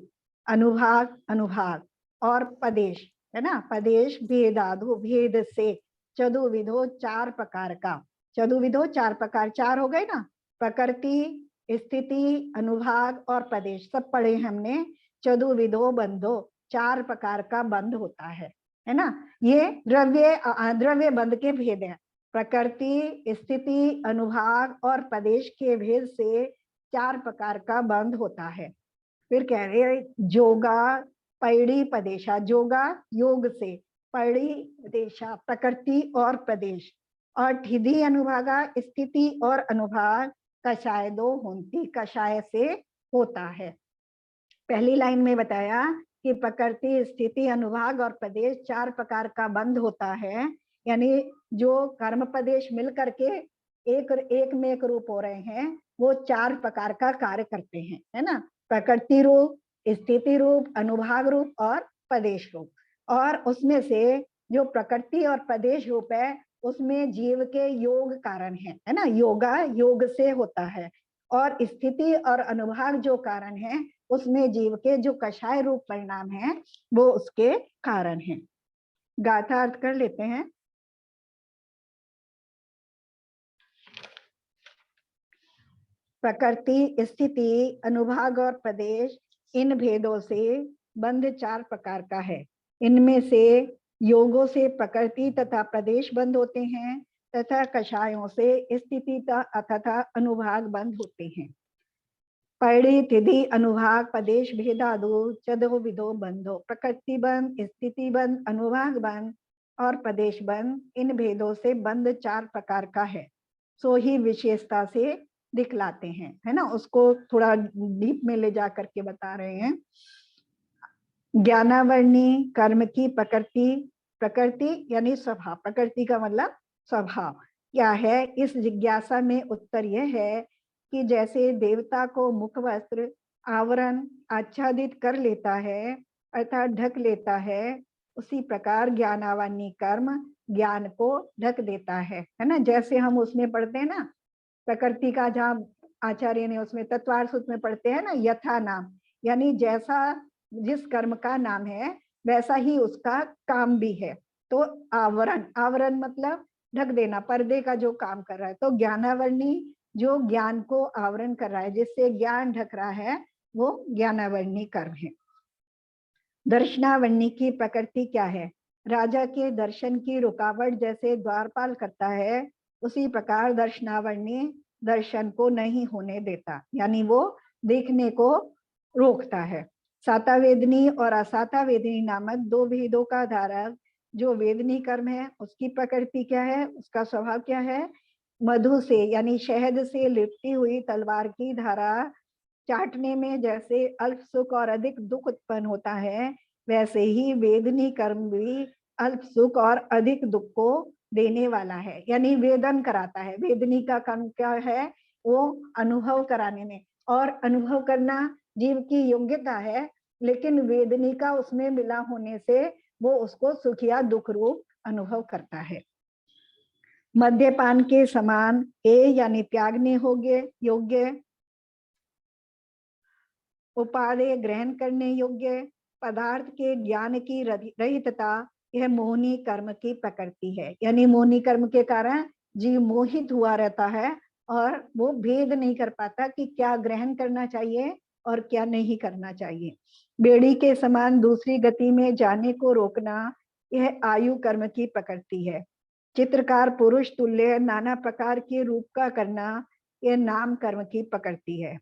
Speaker 1: अनुभाग अनुभाग और पदेश है ना, पदेश भेदादु भेद से, चतुर्विधो चार प्रकार का, चतुर्विधो चार प्रकार, चार हो गए ना, प्रकृति, स्थिति, अनुभाग और प्रदेश सब पढ़े हमने। चतुर्विधो बंधो, चार प्रकार का बंध होता है ना। ये द्रव्य बंध के भेद हैं। प्रकृति, स्थिति, अनुभाग और प्रदेश के भेद से चार प्रकार का बंध होता है। फिर कह रहे हैं जोगा पैड़ी पदेशा, जोगा योग से, पैड़ी पदेशा प्रकृति और प्रदेश, और ठिदी अनुभागा स्थिति और अनुभाग कषाय दो होंती, कषाय से होता है। पहली लाइन में बताया कि प्रकृति, स्थिति, अनुभाग और प्रदेश चार प्रकार का बंध होता है, यानी जो कर्म प्रदेश मिल करके एक में एक रूप हो रहे हैं, वो चार प्रकार का कार्य करते हैं, है ना। प्रकृति रूप, स्थिति रूप, अनुभाग रूप और प्रदेश रूप। और उसमें से जो प्रकृति और प्रदेश रूप है उसमें जीव के योग कारण है ना, योगा योग से होता है। और स्थिति और अनुभाग जो कारण है उसमें जीव के जो कषाय रूप परिणाम है वो उसके कारण है। गाथा अर्थ कर लेते हैं। प्रकृति, स्थिति, अनुभाग और प्रदेश, इन भेदों से बंध चार प्रकार का है। इनमें से योगों से प्रकृति तथा प्रदेश बंद होते हैं तथा कषायों से स्थिति तथा अनुभाग बंद होते हैं। पैड़ी, तिथि, अनुभाग, प्रदेश भेदादो चतुर्विधो बंधो, प्रकृति बंध, स्थिति बंध, अनुभाग बंध और प्रदेश बंध, इन भेदों से बंध चार प्रकार का है। सो ही विशेषता से दिखलाते हैं, है ना। उसको थोड़ा डीप में ले जा करके बता रहे हैं। ज्ञानावर्णी कर्म की प्रकृति, प्रकृति यानी स्वभाव, प्रकृति का मतलब स्वभाव क्या है, इस जिज्ञासा में उत्तर यह है कि जैसे देवता को मुख वस्त्र आवरण आच्छादित कर लेता है अर्थात ढक लेता है, उसी प्रकार ज्ञानावर्णी कर्म ज्ञान को ढक देता है ना। जैसे हम उसमें पढ़ते हैं ना, प्रकृति का जहाँ आचार्य ने उसमें तत्वार्थ सूत्र में पढ़ते हैं ना, यथा नाम, यानी जैसा जिस कर्म का नाम है वैसा ही उसका काम भी है। तो आवरण, आवरण मतलब ढक देना, पर्दे का जो काम कर रहा है। तो ज्ञानावर्णी जो ज्ञान को आवरण कर रहा है, जिससे ज्ञान ढक रहा है, वो ज्ञानावर्णी कर्म है। दर्शनावर्णी की प्रकृति क्या है, राजा के दर्शन की रुकावट जैसे द्वारपाल करता है, उसी प्रकार दर्शनावर्णी दर्शन को नहीं होने देता, यानी वो देखने को रोकता है। साता वेदनी और असाता वेदनी नामक दो भेदों का धारक जो वेदनी कर्म है उसकी प्रकृति क्या है, उसका स्वभाव क्या है। मधु से यानी शहद से लिपटी हुई तलवार की धारा चाटने में जैसे अल्प सुख और अधिक दुख उत्पन्न होता है, वैसे ही वेदनी कर्म भी अल्प सुख और अधिक दुख को देने वाला है, यानी वेदन कराता है। वेदनी का कर्म क्या है, वो अनुभव कराने में, और अनुभव करना जीव की योग्यता है, लेकिन वेदनी का उसमें मिला होने से वो उसको सुख या दुख रूप अनुभव करता है। मद्यपान के समान यानी त्यागने योग्य, उपादेय ग्रहण करने योग्य पदार्थ के ज्ञान की रहितता, यह मोहनी कर्म की प्रकृति है। यानी मोहनी कर्म के कारण जीव मोहित हुआ रहता है और वो भेद नहीं कर पाता कि क्या ग्रहण करना चाहिए और क्या नहीं करना चाहिए। बेड़ी के समान दूसरी गति में जाने को रोकना, यह आयु कर्म की प्रकृति है। चित्रकार पुरुष तुल्य नाना प्रकार के रूप का करना, यह नाम कर्म की प्रकृति है।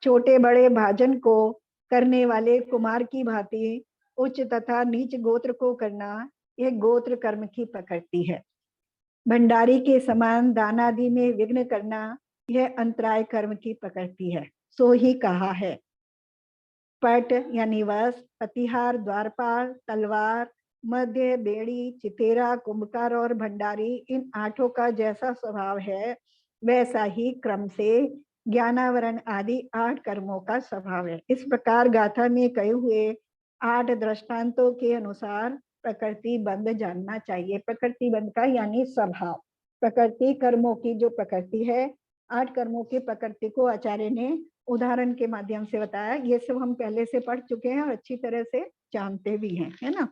Speaker 1: छोटे बड़े भाजन को करने वाले कुमार की भांति उच्च तथा नीच गोत्र को करना, यह गोत्र कर्म की प्रकृति है। भंडारी के समान दान आदि में विघ्न करना, यह अंतराय कर्म की प्रकृति है। सो ही कहा है। पट यानी वस्त्र, प्रतिहार, द्वारपाल, तलवार, मध्य, बेड़ी, चितेरा, कुंभकार और भंडारी, इन 8 का जैसा स्वभाव है वैसा ही क्रम से ज्ञानावरण आदि 8 कर्मों का स्वभाव है। इस प्रकार गाथा में कहे हुए 8 दृष्टांतों के अनुसार प्रकृति बंध जानना चाहिए। प्रकृति बंध का यानी स्वभाव, प्रकृति कर्मों की जो प्रकृति है, 8 कर्मों की प्रकृति को आचार्य ने उदाहरण के माध्यम से बताया। ये सब हम पहले से पढ़ चुके हैं और अच्छी तरह से जानते भी हैं, है ना।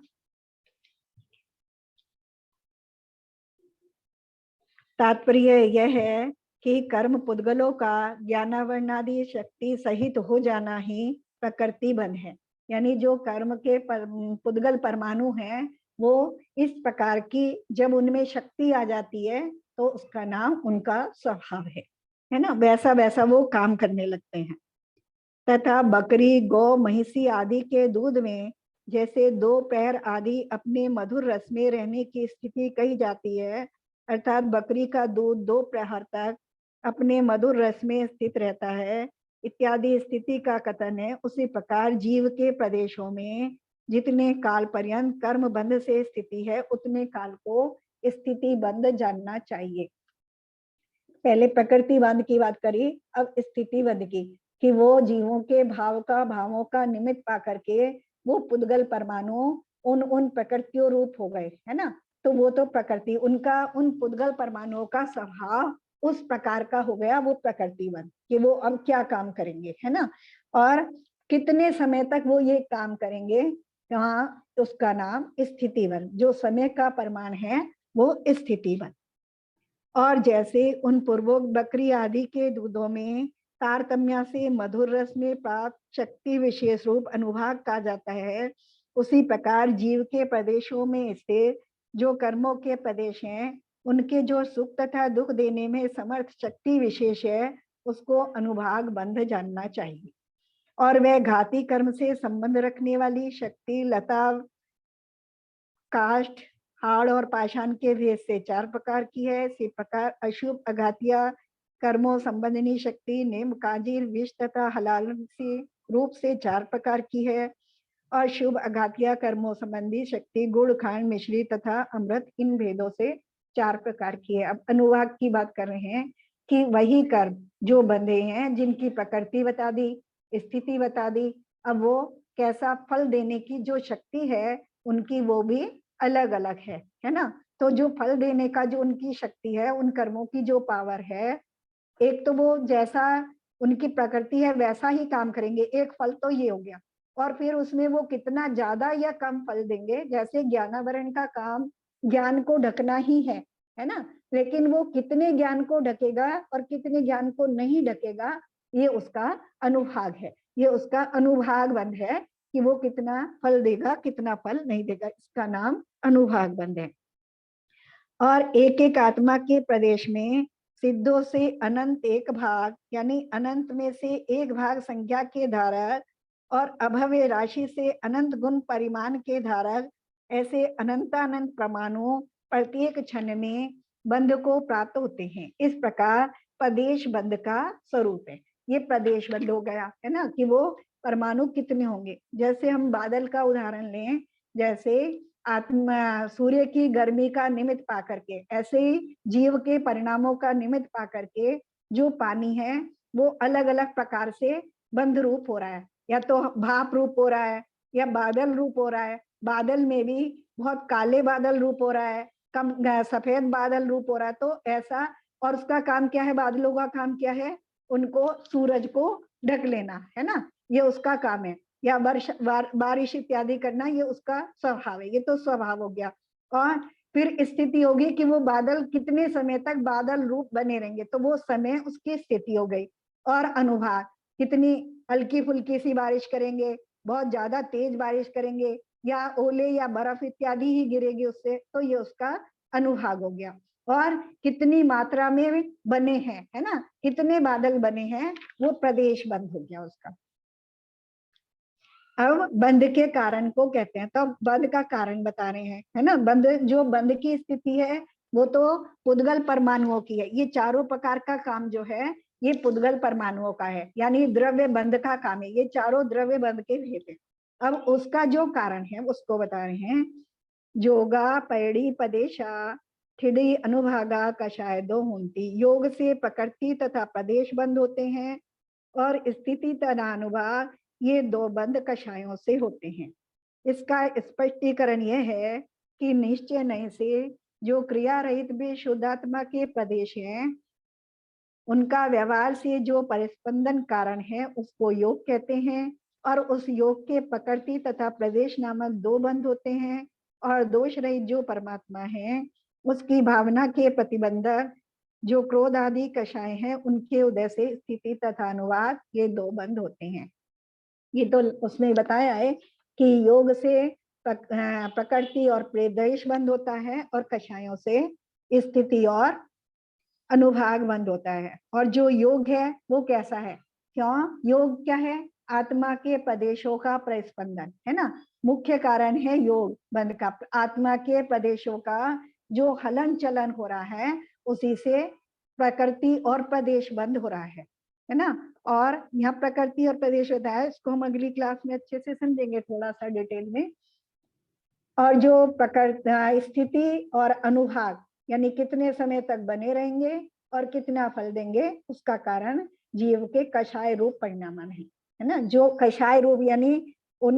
Speaker 1: तात्पर्य यह है कि कर्म पुद्गलों का ज्ञानावरणादि शक्ति सहित हो जाना ही प्रकृति बंध है। यानी जो कर्म के पुद्गल परमाणु हैं वो इस प्रकार की जब उनमें शक्ति आ जाती है तो उसका नाम उनका स्वभाव है ना, वैसा वैसा वो काम करने लगते हैं। तथा बकरी, गौ, महिषी आदि के दूध में जैसे 2 पैर आदि अपने मधुर रस में रहने की स्थिति कही जाती है, अर्थात बकरी का दूध 2 प्रहर तक अपने मधुर रस में स्थित रहता है इत्यादि स्थिति का कथन है। उसी प्रकार जीव के प्रदेशों में जितने काल पर्यंत कर्म बंध से स्थिति है उतने काल को स्थिति बंध जानना चाहिए। पहले प्रकृति बंध की बात करी, अब स्थिति बंध की, कि वो जीवों के भावों का निमित्त पा करके वो पुद्गल परमाणु उन प्रकृतियों रूप हो गए, है ना। तो वो तो प्रकृति उनका उन पुद्गल परमाणुओं का स्वभाव उस प्रकार का हो गया, वो प्रकृति बंध, कि वो अब क्या काम करेंगे, है ना, और कितने समय तक वो ये काम करेंगे, वहाँ उसका नाम स्थिति बंध, जो समय का प्रमाण है वो स्थिति बंध। और जैसे उन पूर्वोक्त बकरी आदि के दूधों में तारतम्य से मधुर रस में प्राप्त शक्ति विशेष रूप अनुभाग कहा जाता है, उसी प्रकार जीव के प्रदेशों में स्थित जो कर्मों के प्रदेश हैं उनके जो सुख तथा दुख देने में समर्थ शक्ति विशेष है उसको अनुभाग बंध जानना चाहिए। और वह घाती कर्म से संबंध रखने वाली शक्ति लता, काष्ठ, हाड़ और पाषाण के भेद से 4 प्रकार की है। इसी प्रकार अशुभ अघातिया कर्मों संबंधिनी शक्ति नेम, काजीर, विष तथा हलाल से रूप से 4 प्रकार की है। और शुभ अघातिया कर्मों संबंधी शक्ति गुड़, खांड, मिश्री तथा अमृत, इन भेदों से 4 प्रकार की है। अब अनुभाग की बात कर रहे हैं कि वही कर्म जो बंधे हैं, जिनकी प्रकृति बता दी, स्थिति बता दी, अब वो कैसा फल देने की जो शक्ति है उनकी वो भी अलग अलग है ना। तो जो फल देने का जो उनकी शक्ति है, उन कर्मों की जो पावर है, एक तो वो जैसा उनकी प्रकृति है वैसा ही काम करेंगे, एक फल तो ये हो गया। और फिर उसमें वो कितना ज्यादा या कम फल देंगे, जैसे ज्ञानावरण का काम ज्ञान को ढकना ही है ना, लेकिन वो कितने ज्ञान को ढकेगा और कितने ज्ञान को नहीं ढकेगा, ये उसका अनुभाग है, ये उसका अनुभाग बंध है कि वो कितना फल देगा कितना फल नहीं देगा, इसका नाम अनुभाग बंध है। और एक एक आत्मा के प्रदेश में सिद्धों से अनंत एक भाग, यानी अनंत में से एक भाग संख्या के धारक, और अभव्य राशि से अनंत गुण परिमाण के धारक, ऐसे अनंतानंत परमाणु प्रत्येक क्षण में बंध को प्राप्त होते हैं। इस प्रकार प्रदेश बंध का स्वरूप है। ये प्रदेश बंध हो गया, है ना, कि वो परमाणु कितने होंगे। जैसे हम बादल का उदाहरण लें, जैसे आत्मा सूर्य की गर्मी का निमित्त पा करके, ऐसे ही जीव के परिणामों का निमित्त पा करके जो पानी है वो अलग अलग प्रकार से बंध रूप हो रहा है, या तो भाप रूप हो रहा है या बादल रूप हो रहा है। बादल में भी बहुत काले बादल रूप हो रहा है, कम सफेद बादल रूप हो रहा है, तो ऐसा। और उसका काम क्या है, बादलों का काम क्या है, उनको सूरज को ढक लेना, है ना, ये उसका काम है, या बारिश इत्यादि करना, ये उसका स्वभाव है, ये तो स्वभाव हो गया। और फिर स्थिति होगी कि वो बादल कितने समय तक बादल रूप बने रहेंगे, तो वो समय उसकी स्थिति हो गई। और अनुभाग, कितनी हल्की फुल्की सी बारिश करेंगे, बहुत ज्यादा तेज बारिश करेंगे, या ओले या बर्फ इत्यादि ही गिरेगी उससे, तो ये उसका अनुभाग हो गया। और कितनी मात्रा में बने हैं, है ना, कितने बादल बने हैं, वो प्रदेश बंध हो गया उसका। अब बंध के कारण को कहते हैं, तो बंध का कारण बता रहे हैं, है ना। बंध, जो बंध की स्थिति है वो तो पुद्गल परमाणुओं की है। ये चारों प्रकार का काम जो है ये पुद्गल परमाणुओं का है, यानी द्रव्य बंध का काम है। ये चारों द्रव्य बंध के भेद है। अब उसका जो कारण है उसको बता रहे हैं। जोगा पैड़ी पदेशा ठिडी अनुभागा कषाय दो होती। योग से प्रकृति तथा प्रदेश बंद होते हैं और स्थिति तथा अनुभाग ये दो बंद कषायों से होते हैं। इसका स्पष्टीकरण यह है कि निश्चय नहीं से जो क्रिया रहित भी शुद्धात्मा के प्रदेश हैं, उनका व्यवहार से जो परिस्पंदन कारण है उसको योग कहते हैं। और उस योग के प्रकृति तथा प्रदेश नामक दो बंध होते हैं। और दोष रहित जो परमात्मा है उसकी भावना के प्रतिबंधक जो क्रोध आदि कषाय हैं, उनके उदय से स्थिति तथा अनुवाद ये दो बंध होते हैं। ये तो उसने बताया है कि योग से प्रकृति और प्रदेश बंद होता है और कषायों से स्थिति और अनुभाग बंद होता है। और जो योग है वो कैसा है? क्यों? योग क्या है? आत्मा के प्रदेशों का प्रस्पंदन है ना, मुख्य कारण है योग बंद का। आत्मा के प्रदेशों का जो हलन चलन हो रहा है उसी से प्रकृति और प्रदेश बंद हो रहा है ना। और यहाँ प्रकृति और प्रदेश होता है, इसको हम अगली क्लास में अच्छे से समझेंगे थोड़ा सा डिटेल में। और जो प्रकृति स्थिति और अनुभाग यानी कितने समय तक बने रहेंगे और कितना फल देंगे, उसका कारण जीव के कषाय रूप परिणाम है ना। जो कषाय रूप यानी उन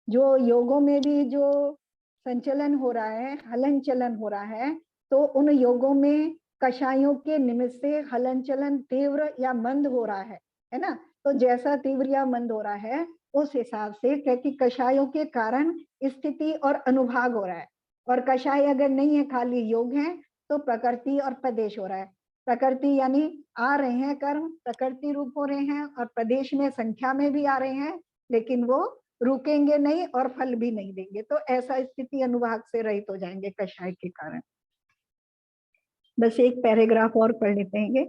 Speaker 1: जो योगों में भी जो संचलन हो रहा है, हलन चलन हो रहा है, तो उन योगों में कषायों के निमित्त से हलन चलन तीव्र या मंद हो रहा है ना। तो जैसा तीव्र या मंद हो रहा है उस हिसाब से, क्योंकि कषायों के कारण स्थिति और अनुभाग हो रहा है। और कषाय अगर नहीं है, खाली योग है, तो प्रकृति और प्रदेश हो रहा है। प्रकृति यानी आ रहे हैं कर्म, प्रकृति रूप हो रहे हैं, और प्रदेश में संख्या में भी आ रहे हैं, लेकिन वो रुकेंगे नहीं और फल भी नहीं देंगे। तो ऐसा स्थिति अनुभाग से रहित हो जाएंगे कषाय के कारण। बस एक पैराग्राफ और पढ़ लेते हैं।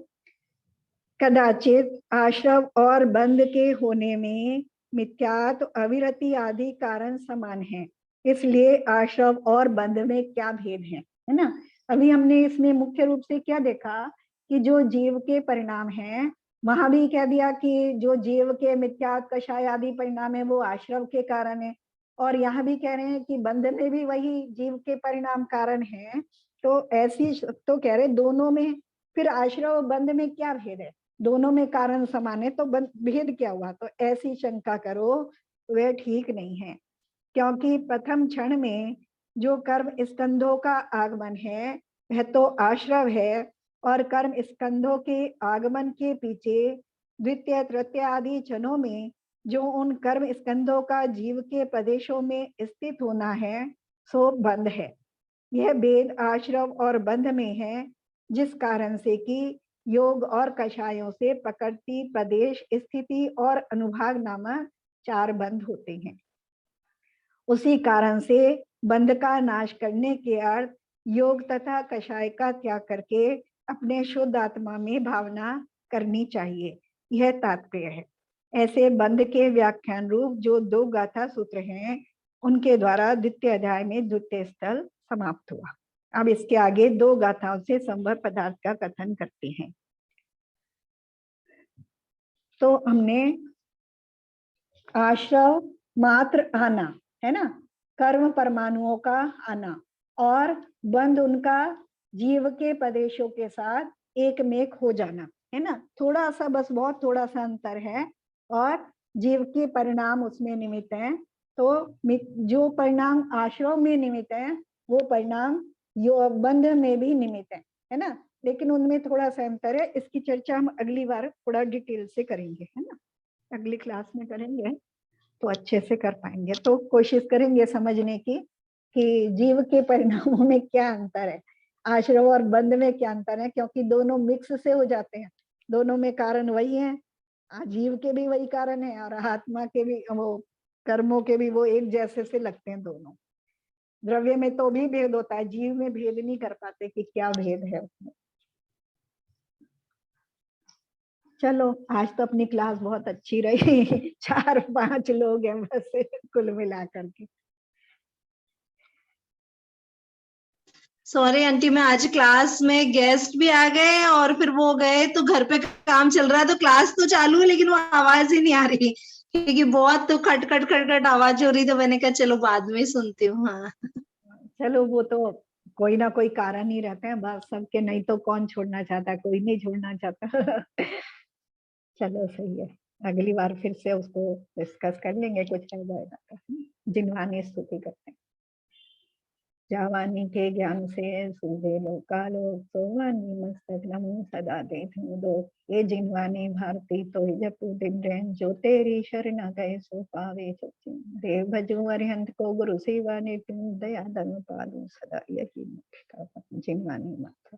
Speaker 1: कदाचित आश्रव और बंध के होने में मिथ्यात्व अविरति आदि कारण समान है, इसलिए आश्रव और बंध में क्या भेद है ना। अभी हमने इसमें मुख्य रूप से क्या देखा कि जो जीव के परिणाम हैं, वहां भी कह दिया कि जो जीव के मिथ्यात्व कषाय आदि परिणाम है वो आश्रव के कारण है। और यहाँ भी कह रहे हैं कि बंध में भी वही जीव के परिणाम कारण है। तो ऐसी तो कह रहे दोनों में, फिर आश्रव बंध में क्या भेद है? दोनों में कारण समान है, तो भेद क्या हुआ? तो ऐसी शंका करो वह ठीक नहीं है, क्योंकि प्रथम क्षण में जो कर्म स्कंधों का आगमन है वह तो आश्रव है, और कर्म स्कंधों के आगमन के पीछे द्वितीय तृतीय आदि क्षणों में जो उन कर्म स्कंधों का जीव के प्रदेशों में स्थित होना है सो बंध है। यह भेद आश्रव और बंध में है, जिस कारण से कि योग और कषायों से प्रकृति प्रदेश स्थिति और अनुभाग नामक चार बंध होते हैं। उसी कारण से बंध का नाश करने के अर्थ योग तथा कषाय का त्याग करके अपने शुद्ध आत्मा में भावना करनी चाहिए, यह तात्पर्य है। ऐसे बंध के व्याख्यान रूप जो दो गाथा सूत्र हैं, उनके द्वारा द्वितीय अध्याय में द्वितीय स्थल समाप्त हुआ। अब इसके आगे दो गाथाओं से संभव पदार्थ का कथन करते हैं। तो हमने आश्रव मात्र आना है ना, कर्म परमाणुओं का आना, और बंध उनका जीव के प्रदेशों के साथ एक मेक हो जाना है ना। थोड़ा सा, बस बहुत थोड़ा सा अंतर है, और जीव के परिणाम उसमें निमित्त हैं। तो जो परिणाम आश्रव में निमित्त है वो परिणाम बंध में भी निमित्त है ना, लेकिन उनमें थोड़ा सा अंतर है। इसकी चर्चा हम अगली बार थोड़ा डिटेल से करेंगे, है ना, अगली क्लास में करेंगे तो अच्छे से कर पाएंगे। तो कोशिश करेंगे समझने की कि जीव के परिणामों में क्या अंतर है, आश्रव और बंध में क्या अंतर है, क्योंकि दोनों मिक्स से हो जाते हैं, दोनों में कारण वही है, जीव के भी वही कारण है और आत्मा के भी, वो कर्मों के भी वो एक जैसे से लगते हैं दोनों। द्रव्य में तो भी भेद होता है, जीव में भेद नहीं कर पाते कि क्या भेद है उसमें। चलो आज तो अपनी क्लास बहुत अच्छी रही 4-5 लोग हैं बस कुल मिलाकर के।
Speaker 5: सॉरी आंटी, मैं आज क्लास में गेस्ट भी आ गए और फिर वो गए तो घर पे काम चल रहा है, तो क्लास तो चालू है लेकिन वो आवाज ही नहीं आ रही क्योंकि बहुत तो खट खट खट खट आवाज हो रही, तो मैंने कहा चलो बाद में सुनती हूँ। हाँ
Speaker 1: चलो वो तो कोई ना कोई कारण ही रहते हैं बस सबके, नहीं तो कौन छोड़ना चाहता है, कोई नहीं छोड़ना चाहता। चलो सही है, अगली बार फिर से उसको डिस्कस कर लेंगे, कुछ रह जाएगा तो। जिनवानी स्तुति करते हैं। जावानी के ज्ञान से सूझे लोकालोक, सोवानी मस्तक नमो सदा दे दो। ये जिनवानी भारती तो जपू दिन रैन, जो तेरी शरण गए सो पावे सचिन। देव भजू अरिहंत को गुरु सेवा ने, तुम दया धर्म पालू सदा, यही मुख्य जिनवानी माता।